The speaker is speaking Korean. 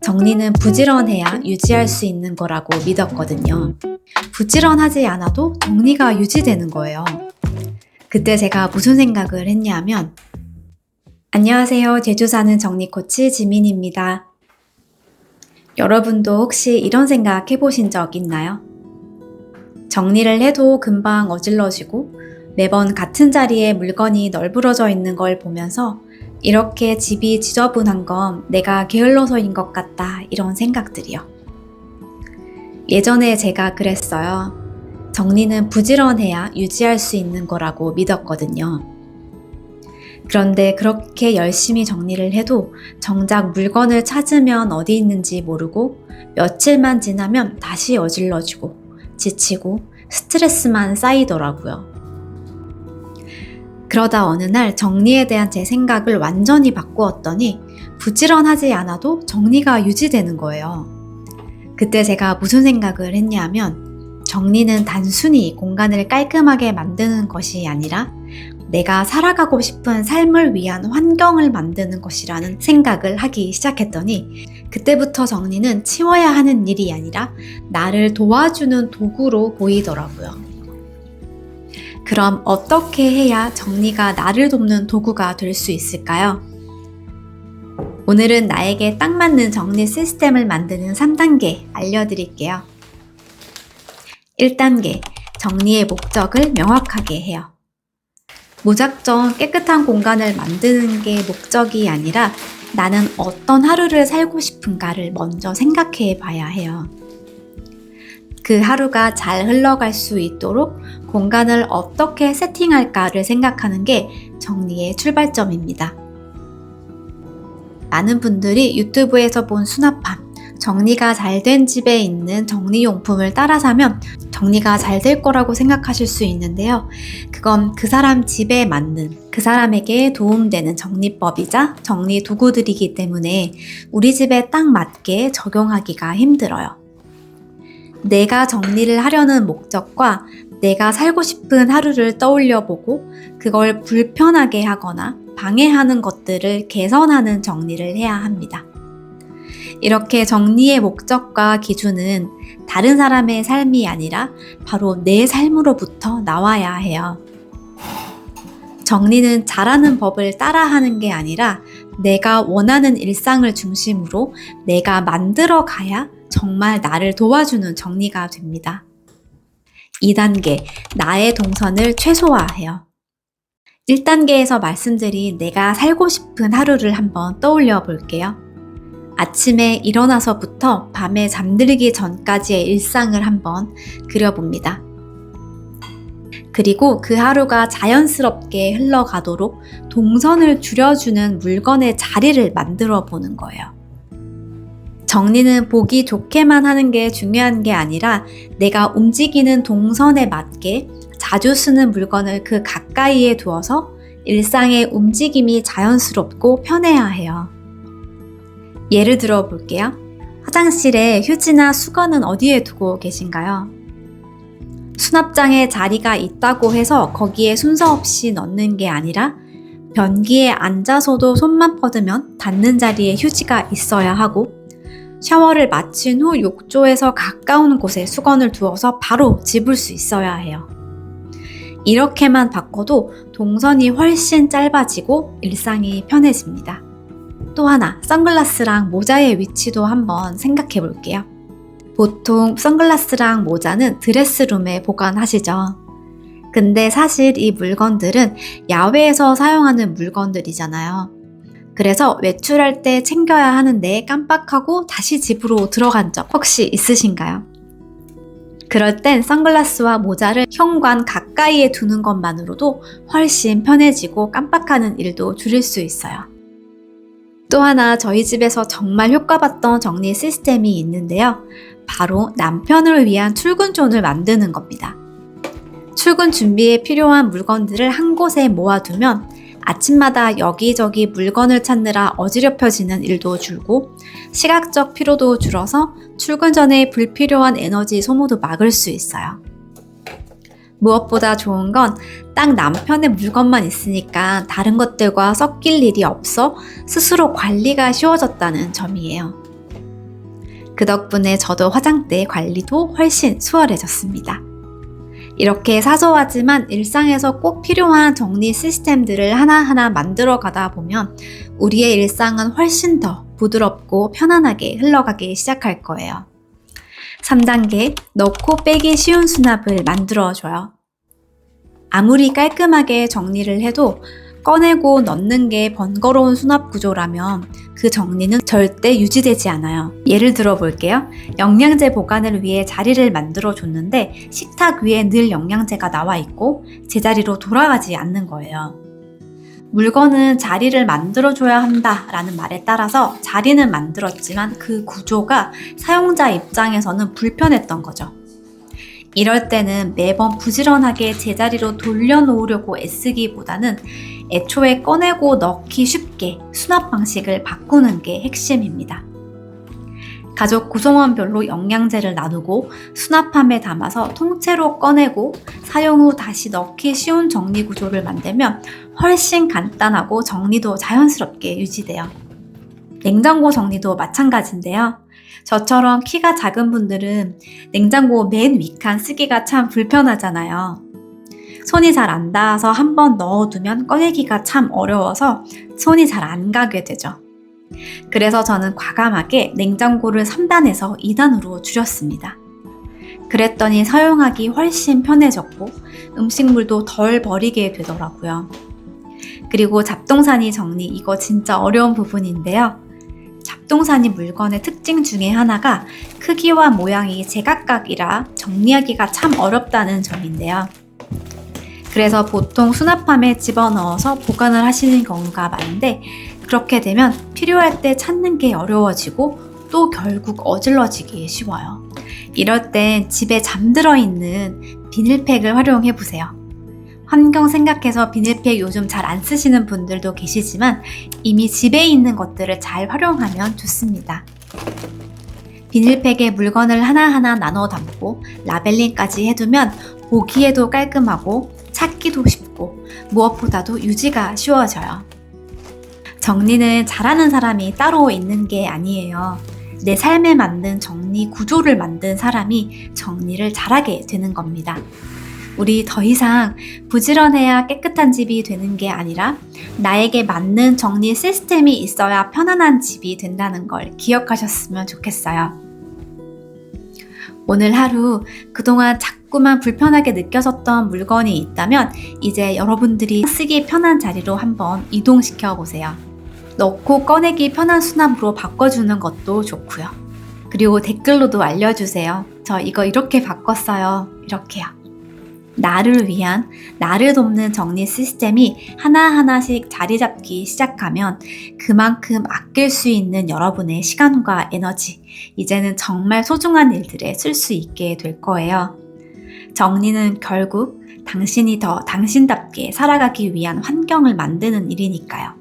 정리는 부지런해야 유지할 수 있는 거라고 믿었거든요. 부지런하지 않아도 정리가 유지되는 거예요. 그때 제가 무슨 생각을 했냐면, 안녕하세요. 제주 사는 정리 코치 지민입니다. 여러분도 혹시 이런 생각 해보신 적 있나요? 정리를 해도 금방 어질러지고 매번 같은 자리에 물건이 널브러져 있는 걸 보면서 이렇게 집이 지저분한 건 내가 게을러서인 것 같다, 이런 생각들이요. 예전에 제가 그랬어요. 정리는 부지런해야 유지할 수 있는 거라고 믿었거든요. 그런데 그렇게 열심히 정리를 해도 정작 물건을 찾으면 어디 있는지 모르고 며칠만 지나면 다시 어질러지고 지치고 스트레스만 쌓이더라고요. 그러다 어느 날 정리에 대한 제 생각을 완전히 바꾸었더니 부지런하지 않아도 정리가 유지되는 거예요. 그때 제가 무슨 생각을 했냐면, 정리는 단순히 공간을 깔끔하게 만드는 것이 아니라 내가 살아가고 싶은 삶을 위한 환경을 만드는 것이라는 생각을 하기 시작했더니, 그때부터 정리는 치워야 하는 일이 아니라 나를 도와주는 도구로 보이더라고요. 그럼 어떻게 해야 정리가 나를 돕는 도구가 될 수 있을까요? 오늘은 나에게 딱 맞는 정리 시스템을 만드는 3단계 알려드릴게요. 1단계, 정리의 목적을 명확하게 해요. 무작정 깨끗한 공간을 만드는 게 목적이 아니라 나는 어떤 하루를 살고 싶은가를 먼저 생각해 봐야 해요. 그 하루가 잘 흘러갈 수 있도록 공간을 어떻게 세팅할까를 생각하는 게 정리의 출발점입니다. 많은 분들이 유튜브에서 본 수납함, 정리가 잘 된 집에 있는 정리용품을 따라 사면 정리가 잘 될 거라고 생각하실 수 있는데요. 그건 그 사람 집에 맞는, 그 사람에게 도움되는 정리법이자 정리 도구들이기 때문에 우리 집에 딱 맞게 적용하기가 힘들어요. 내가 정리를 하려는 목적과 내가 살고 싶은 하루를 떠올려 보고 그걸 불편하게 하거나 방해하는 것들을 개선하는 정리를 해야 합니다. 이렇게 정리의 목적과 기준은 다른 사람의 삶이 아니라 바로 내 삶으로부터 나와야 해요. 정리는 잘하는 법을 따라하는 게 아니라 내가 원하는 일상을 중심으로 내가 만들어 가야 정말 나를 도와주는 정리가 됩니다. 2단계, 나의 동선을 최소화해요. 1단계에서 말씀드린 내가 살고 싶은 하루를 한번 떠올려 볼게요. 아침에 일어나서부터 밤에 잠들기 전까지의 일상을 한번 그려봅니다. 그리고 그 하루가 자연스럽게 흘러가도록 동선을 줄여주는 물건의 자리를 만들어 보는 거예요. 정리는 보기 좋게만 하는 게 중요한 게 아니라 내가 움직이는 동선에 맞게 자주 쓰는 물건을 그 가까이에 두어서 일상의 움직임이 자연스럽고 편해야 해요. 예를 들어 볼게요. 화장실에 휴지나 수건은 어디에 두고 계신가요? 수납장에 자리가 있다고 해서 거기에 순서 없이 넣는 게 아니라 변기에 앉아서도 손만 뻗으면 닿는 자리에 휴지가 있어야 하고, 샤워를 마친 후 욕조에서 가까운 곳에 수건을 두어서 바로 집을 수 있어야 해요. 이렇게만 바꿔도 동선이 훨씬 짧아지고 일상이 편해집니다. 또 하나, 선글라스랑 모자의 위치도 한번 생각해 볼게요. 보통 선글라스랑 모자는 드레스룸에 보관하시죠. 근데 사실 이 물건들은 야외에서 사용하는 물건들이잖아요. 그래서 외출할 때 챙겨야 하는데 깜빡하고 다시 집으로 들어간 적 혹시 있으신가요? 그럴 땐 선글라스와 모자를 현관 가까이에 두는 것만으로도 훨씬 편해지고 깜빡하는 일도 줄일 수 있어요. 또 하나 저희 집에서 정말 효과봤던 정리 시스템이 있는데요. 바로 남편을 위한 출근존을 만드는 겁니다. 출근 준비에 필요한 물건들을 한 곳에 모아두면 아침마다 여기저기 물건을 찾느라 어지럽혀지는 일도 줄고 시각적 피로도 줄어서 출근 전에 불필요한 에너지 소모도 막을 수 있어요. 무엇보다 좋은 건 딱 남편의 물건만 있으니까 다른 것들과 섞일 일이 없어 스스로 관리가 쉬워졌다는 점이에요. 그 덕분에 저도 화장대 관리도 훨씬 수월해졌습니다. 이렇게 사소하지만 일상에서 꼭 필요한 정리 시스템들을 하나하나 만들어 가다 보면 우리의 일상은 훨씬 더 부드럽고 편안하게 흘러가기 시작할 거예요. 3단계, 넣고 빼기 쉬운 수납을 만들어줘요. 아무리 깔끔하게 정리를 해도 꺼내고 넣는 게 번거로운 수납 구조라면 그 정리는 절대 유지되지 않아요. 예를 들어 볼게요. 영양제 보관을 위해 자리를 만들어 줬는데 식탁 위에 늘 영양제가 나와 있고 제자리로 돌아가지 않는 거예요. 물건은 자리를 만들어줘야 한다라는 말에 따라서 자리는 만들었지만 그 구조가 사용자 입장에서는 불편했던 거죠. 이럴 때는 매번 부지런하게 제자리로 돌려놓으려고 애쓰기보다는 애초에 꺼내고 넣기 쉽게 수납 방식을 바꾸는 게 핵심입니다. 가족 구성원별로 영양제를 나누고 수납함에 담아서 통째로 꺼내고 사용 후 다시 넣기 쉬운 정리 구조를 만들면 훨씬 간단하고 정리도 자연스럽게 유지돼요. 냉장고 정리도 마찬가지인데요. 저처럼 키가 작은 분들은 냉장고 맨 윗칸 쓰기가 참 불편하잖아요. 손이 잘 안 닿아서 한번 넣어두면 꺼내기가 참 어려워서 손이 잘 안 가게 되죠. 그래서 저는 과감하게 냉장고를 3단에서 2단으로 줄였습니다. 그랬더니 사용하기 훨씬 편해졌고 음식물도 덜 버리게 되더라고요. 그리고 잡동사니 정리, 이거 진짜 어려운 부분인데요. 잡동사니 물건의 특징 중에 하나가 크기와 모양이 제각각이라 정리하기가 참 어렵다는 점인데요. 그래서 보통 수납함에 집어넣어서 보관을 하시는 경우가 많은데 그렇게 되면 필요할 때 찾는 게 어려워지고 또 결국 어질러지기 쉬워요. 이럴 땐 집에 잠들어 있는 비닐팩을 활용해 보세요. 환경 생각해서 비닐팩 요즘 잘 안 쓰시는 분들도 계시지만 이미 집에 있는 것들을 잘 활용하면 좋습니다. 비닐팩에 물건을 하나하나 나눠 담고 라벨링까지 해두면 보기에도 깔끔하고 찾기도 쉽고 무엇보다도 유지가 쉬워져요. 정리는 잘하는 사람이 따로 있는 게 아니에요. 내 삶에 맞는 정리 구조를 만든 사람이 정리를 잘하게 되는 겁니다. 우리 더 이상 부지런해야 깨끗한 집이 되는 게 아니라 나에게 맞는 정리 시스템이 있어야 편안한 집이 된다는 걸 기억하셨으면 좋겠어요. 오늘 하루 그동안 자꾸만 불편하게 느껴졌던 물건이 있다면 이제 여러분들이 쓰기 편한 자리로 한번 이동시켜 보세요. 넣고 꺼내기 편한 수납으로 바꿔주는 것도 좋고요. 그리고 댓글로도 알려주세요. 저 이거 이렇게 바꿨어요. 이렇게요. 나를 위한, 나를 돕는 정리 시스템이 하나하나씩 자리 잡기 시작하면 그만큼 아낄 수 있는 여러분의 시간과 에너지, 이제는 정말 소중한 일들에 쓸 수 있게 될 거예요. 정리는 결국 당신이 더 당신답게 살아가기 위한 환경을 만드는 일이니까요.